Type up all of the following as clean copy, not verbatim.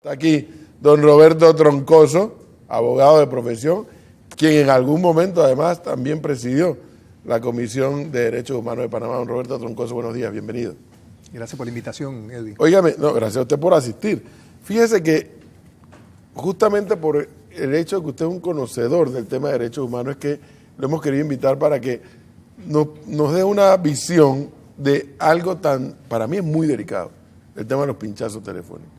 Está aquí don Roberto Troncoso, abogado de profesión, quien en algún momento además también presidió la Comisión de Derechos Humanos de Panamá. Don Roberto Troncoso, buenos días, bienvenido. Gracias por la invitación, Edwin. Óigame, no, gracias a usted por asistir. Fíjese que justamente por el hecho de que usted es un conocedor del tema de derechos humanos es que lo hemos querido invitar para que nos dé una visión de algo tan, para mí es muy delicado, el tema de los pinchazos telefónicos.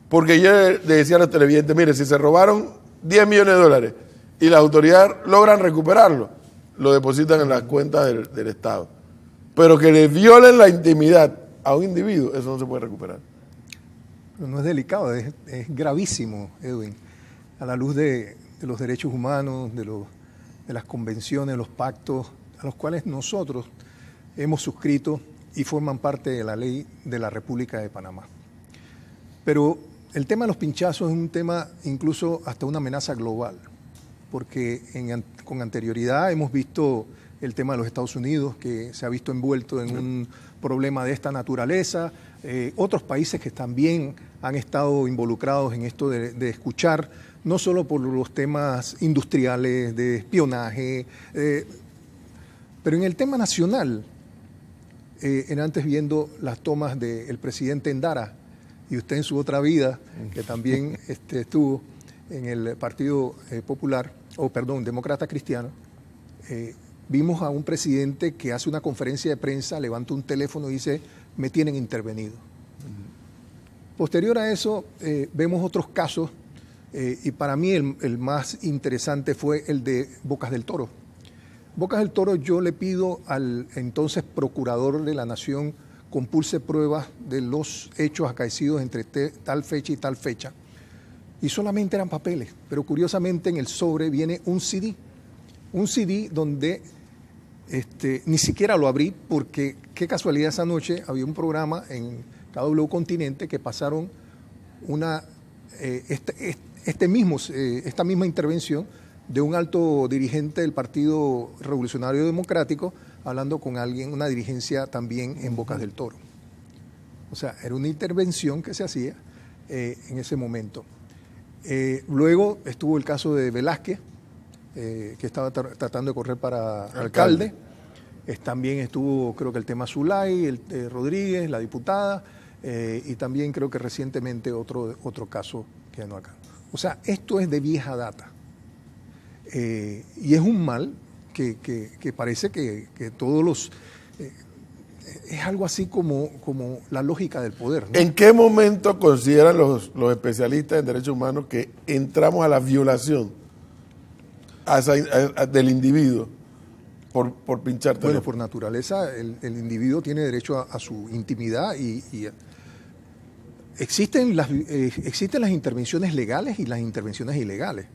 Porque yo le decía a los televidentes, mire, si se robaron 10 millones de dólares y las autoridades logran recuperarlo, lo depositan en las cuentas del Estado. Pero que le violen la intimidad a un individuo, eso no se puede recuperar. No es delicado, es gravísimo, Edwin, a la luz de los derechos humanos, de las convenciones, los pactos a los cuales nosotros hemos suscrito y forman parte de la ley de la República de Panamá. Pero el tema de los pinchazos es un tema incluso hasta una amenaza global, porque con anterioridad hemos visto el tema de los Estados Unidos, que se ha visto envuelto en un problema de esta naturaleza, otros países que también han estado involucrados en esto de escuchar, no solo por los temas industriales, de espionaje, pero en el tema nacional, antes viendo las tomas del presidente Endara, y usted en su otra vida, que también estuvo en el Partido Popular, Demócrata Cristiano, vimos a un presidente que hace una conferencia de prensa, levanta un teléfono y dice, me tienen intervenido. Posterior a eso, vemos otros casos, y para mí el más interesante fue el de Bocas del Toro. Bocas del Toro, yo le pido al entonces procurador de la Nación compulse pruebas de los hechos acaecidos entre tal fecha y tal fecha. Y solamente eran papeles, pero curiosamente en el sobre viene un CD donde ni siquiera lo abrí porque qué casualidad esa noche había un programa en KW Continente que pasaron esta misma intervención de un alto dirigente del Partido Revolucionario Democrático hablando con alguien, una dirigencia también en Bocas del Toro. O sea, era una intervención que se hacía en ese momento. Luego estuvo el caso de Velázquez, que estaba tratando de correr para alcalde. También estuvo, creo que el tema Zulay, Rodríguez, la diputada, y también creo que recientemente otro caso que no acá. O sea, esto es de vieja data. Y es un mal que parece que todos los... es algo así como la lógica del poder, ¿no? ¿En qué momento consideran los especialistas en derechos humanos que entramos a la violación del individuo por pinchar teléfono? Bueno, por naturaleza el individuo tiene derecho a su intimidad y existen las intervenciones legales y las intervenciones ilegales.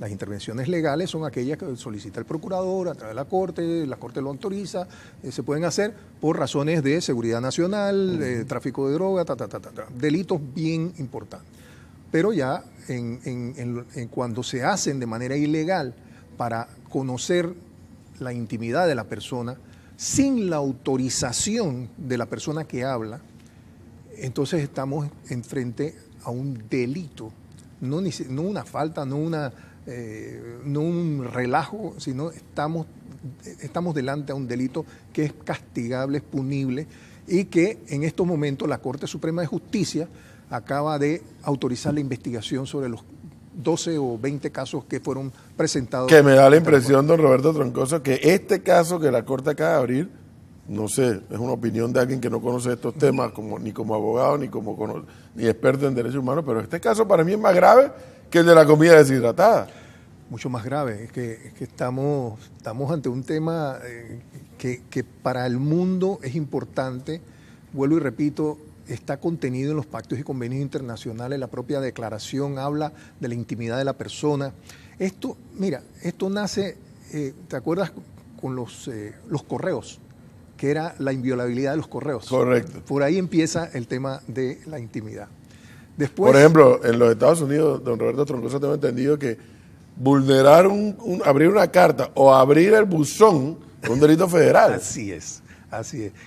Las intervenciones legales son aquellas que solicita el procurador a través de la Corte lo autoriza, se pueden hacer por razones de seguridad nacional, tráfico de droga, delitos bien importantes. Pero ya cuando se hacen de manera ilegal para conocer la intimidad de la persona, sin la autorización de la persona que habla, entonces estamos enfrente a un delito, no una falta, no un relajo, sino estamos delante a un delito que es castigable, es punible, y que en estos momentos la Corte Suprema de Justicia acaba de autorizar la investigación sobre los 12 o 20 casos que fueron presentados. Que me da la impresión, don Roberto Troncoso, que este caso que la Corte acaba de abrir, no sé, es una opinión de alguien que no conoce estos temas ni como abogado ni experto en derechos humanos, pero este caso para mí es más grave que el de la comida deshidratada. Mucho más grave, es que estamos ante un tema que para el mundo es importante, vuelvo y repito, está contenido en los pactos y convenios internacionales, la propia declaración habla de la intimidad de la persona. Esto nace, ¿te acuerdas con los correos? Que era la inviolabilidad de los correos. Correcto. Por ahí empieza el tema de la intimidad. Después, por ejemplo, en los Estados Unidos, don Roberto Troncoso, tengo entendido que vulnerar abrir una carta o abrir el buzón es un delito federal. Así es.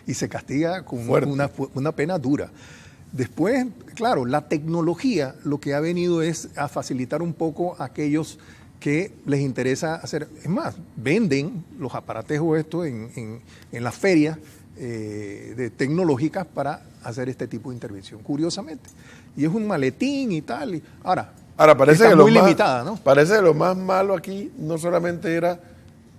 Y se castiga con Fuerte. una pena dura. Después, claro, la tecnología lo que ha venido es a facilitar un poco a aquellos que les interesa hacer. Es más, venden los aparatejos estos en las ferias tecnológicas para hacer este tipo de intervención, curiosamente. Y es un maletín y tal. Ahora parece está que muy limitada, ¿no? Parece que lo más malo aquí no solamente era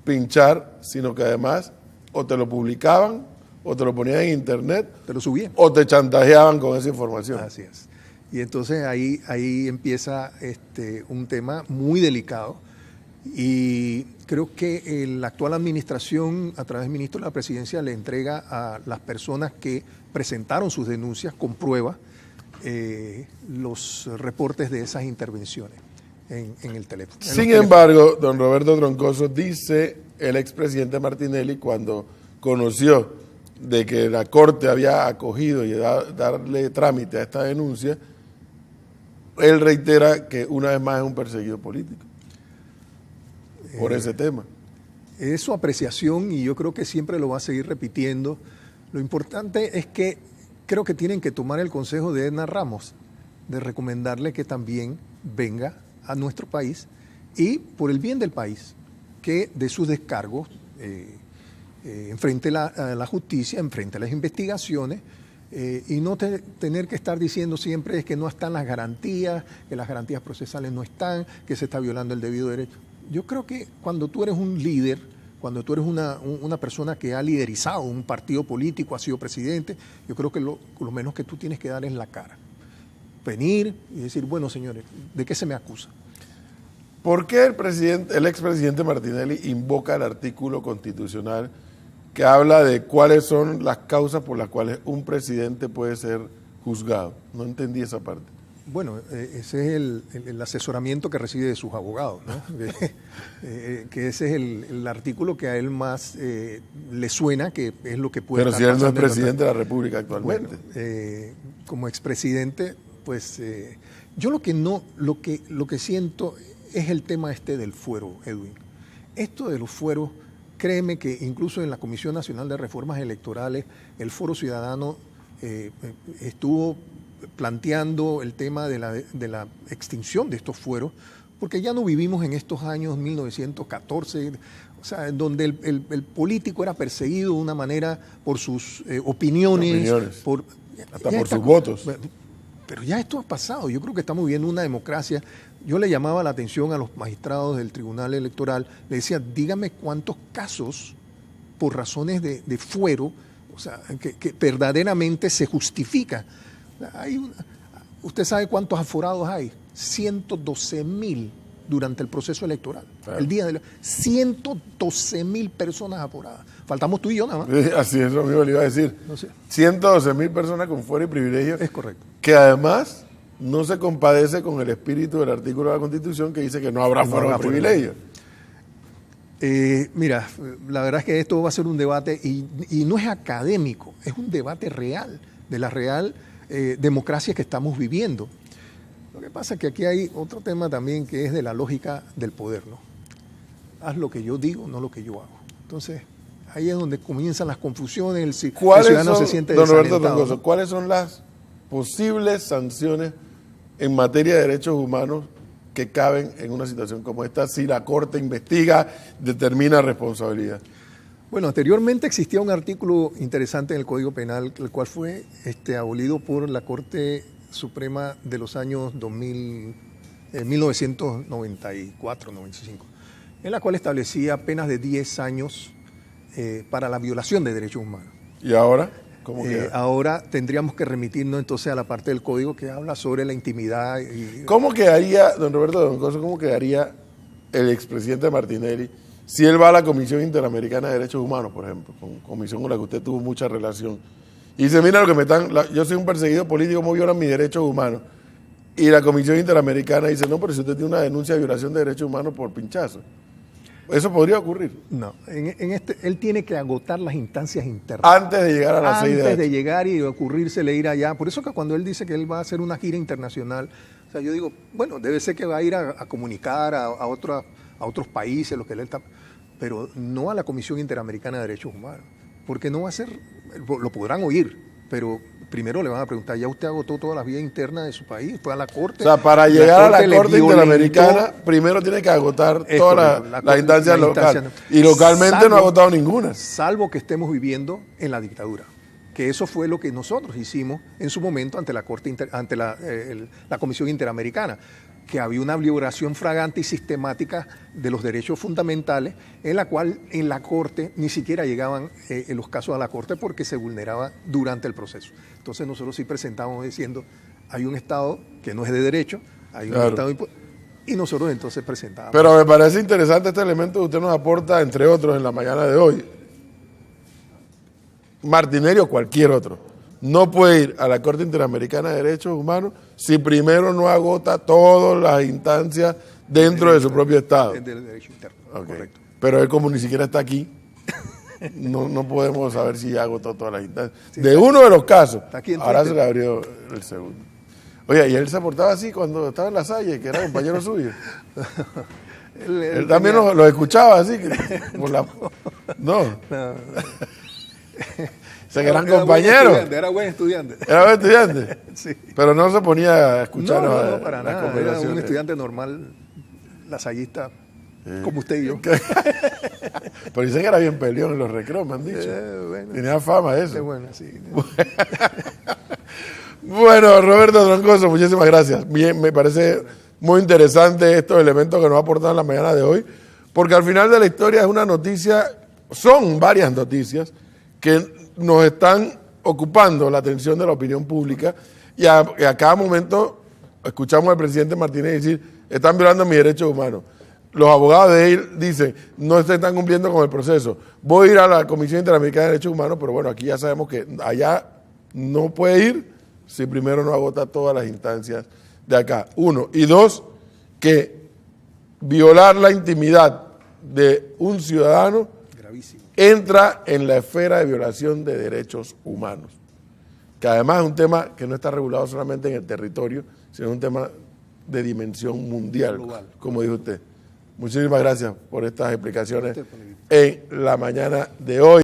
pinchar, sino que además o te lo publicaban, o te lo ponían en internet, Te lo subían. o te chantajeaban con esa información. Así es. Y entonces ahí empieza un tema muy delicado. Y creo que la actual administración, a través del ministro de la Presidencia, le entrega a las personas que presentaron sus denuncias con prueba los reportes de esas intervenciones en el teléfono. Sin embargo, don Roberto Troncoso, dice el expresidente Martinelli, cuando conoció de que la Corte había acogido y darle trámite a esta denuncia, él reitera que una vez más es un perseguido político por ese tema. Es su apreciación y yo creo que siempre lo va a seguir repitiendo. Lo importante es que creo que tienen que tomar el consejo de Edna Ramos, de recomendarle que también venga a nuestro país y por el bien del país, que de sus descargos enfrente a la justicia, enfrente a las investigaciones y no tener que estar diciendo siempre es que no están las garantías, que las garantías procesales no están, que se está violando el debido derecho. Yo creo que cuando tú eres un líder, cuando tú eres una persona que ha liderizado un partido político, ha sido presidente, yo creo que lo menos que tú tienes que dar es la cara. Venir y decir, bueno, señores, ¿de qué se me acusa? ¿Por qué el expresidente Martinelli invoca el artículo constitucional que habla de cuáles son las causas por las cuales un presidente puede ser juzgado? No entendí esa parte. Bueno, ese es el asesoramiento que recibe de sus abogados, ¿no? Que ese es el artículo que a él más le suena, que es lo que puede. Pero si él no es presidente de la República actualmente. Bueno, como expresidente, pues yo lo que siento es el tema del fuero, Edwin. Esto de los fueros, créeme que incluso en la Comisión Nacional de Reformas Electorales, el Foro Ciudadano estuvo planteando el tema de la extinción de estos fueros, porque ya no vivimos en estos años 1914, o sea, donde el político era perseguido de una manera por sus opiniones, hasta por sus votos. Pero ya esto ha pasado, yo creo que estamos viviendo una democracia. Yo le llamaba la atención a los magistrados del Tribunal Electoral, le decía, dígame cuántos casos por razones de fuero, o sea, que verdaderamente se justifica. ¿Usted sabe cuántos aforados hay? 112,000 durante el proceso electoral. Claro. El día de 112,000 personas aforadas. Faltamos tú y yo nada más. Así es, lo mismo le iba a decir. No sé. 112,000 personas con fuero y privilegio. Es correcto. Que además no se compadece con el espíritu del artículo de la Constitución que dice que no habrá fuero y privilegio. Mira, la verdad es que esto va a ser un debate y no es académico, es un debate real, de la real democracia que estamos viviendo. Lo que pasa es que aquí hay otro tema también que es de la lógica del poder, ¿no? Haz lo que yo digo, no lo que yo hago. Entonces, ahí es donde comienzan las confusiones, el ciudadano se siente desalentado, ¿no? ¿Cuáles son las posibles sanciones en materia de derechos humanos que caben en una situación como esta si la Corte investiga, determina responsabilidad? Bueno, anteriormente existía un artículo interesante en el Código Penal, el cual fue abolido por la Corte Suprema de los años 1994-95, en la cual establecía penas de 10 años para la violación de derechos humanos. ¿Y ahora? ¿Cómo queda? Ahora tendríamos que remitirnos entonces a la parte del Código que habla sobre la intimidad. ¿Cómo quedaría, don Roberto Troncoso, cómo quedaría el expresidente Martinelli si él va a la Comisión Interamericana de Derechos Humanos, por ejemplo, comisión con la que usted tuvo mucha relación, y dice, mira lo que yo soy un perseguido político, ¿cómo violan mis derechos humanos? Y la Comisión Interamericana dice, no, pero si usted tiene una denuncia de violación de derechos humanos por pinchazo. ¿Eso podría ocurrir? No, él tiene que agotar las instancias internas. Antes de llegar a la CIDH. Antes de llegar y ocurrírsele ir allá. Por eso que cuando él dice que él va a hacer una gira internacional, o sea, yo digo, bueno, debe ser que va a ir a comunicar a otros países, lo que él está, pero no a la Comisión Interamericana de Derechos Humanos, porque no va a ser, lo podrán oír, pero primero le van a preguntar, ¿ya usted agotó todas las vías internas de su país? Fue a la Corte. O sea, para llegar a la Corte Interamericana, primero tiene que agotar todas las instancias locales. Y localmente no ha agotado ninguna. Salvo que estemos viviendo en la dictadura. Que eso fue lo que nosotros hicimos en su momento ante la Corte ante la Comisión Interamericana, que había una violación fragante y sistemática de los derechos fundamentales, en la cual en la Corte ni siquiera llegaban los casos a la Corte porque se vulneraba durante el proceso. Entonces nosotros sí presentamos diciendo, hay un Estado que no es de derecho, hay un Estado y nosotros entonces presentamos. Pero me parece interesante este elemento que usted nos aporta, entre otros, en la mañana de hoy. Martinelli o cualquier otro no puede ir a la Corte Interamericana de Derechos Humanos si primero no agota todas las instancias dentro de su propio Estado. Del derecho interno, correcto. Pero él, como ni siquiera está aquí, no podemos saber si ya agotó todas las instancias. Sí, de uno de los casos, ahora se le abrió el segundo. Oye, y él se portaba así cuando estaba en La Salle, que era compañero suyo. Él también lo escuchaba así. No. Ese gran compañero. Era buen estudiante. Era buen estudiante. Sí. Pero no se ponía a escuchar no, para nada. Era un estudiante normal, lasallista, como usted y yo. Pero dicen que era bien peleón en los recreos, me han dicho. Bueno, tenía fama eso. Qué bueno, sí. Bueno, Roberto Troncoso, muchísimas gracias. Bien, me parece muy interesante estos elementos que nos aportan en la mañana de hoy, porque al final de la historia es una noticia, son varias noticias que nos están ocupando la atención de la opinión pública y a cada momento escuchamos al presidente Martínez decir, están violando mis derechos humanos. Los abogados de él dicen, no se están cumpliendo con el proceso. Voy a ir a la Comisión Interamericana de Derechos Humanos, pero bueno, aquí ya sabemos que allá no puede ir si primero no agota todas las instancias de acá. Uno. Y dos, que violar la intimidad de un ciudadano entra en la esfera de violación de derechos humanos, que además es un tema que no está regulado solamente en el territorio, sino un tema de dimensión mundial, global, como dijo usted. Muchísimas gracias por estas explicaciones en la mañana de hoy.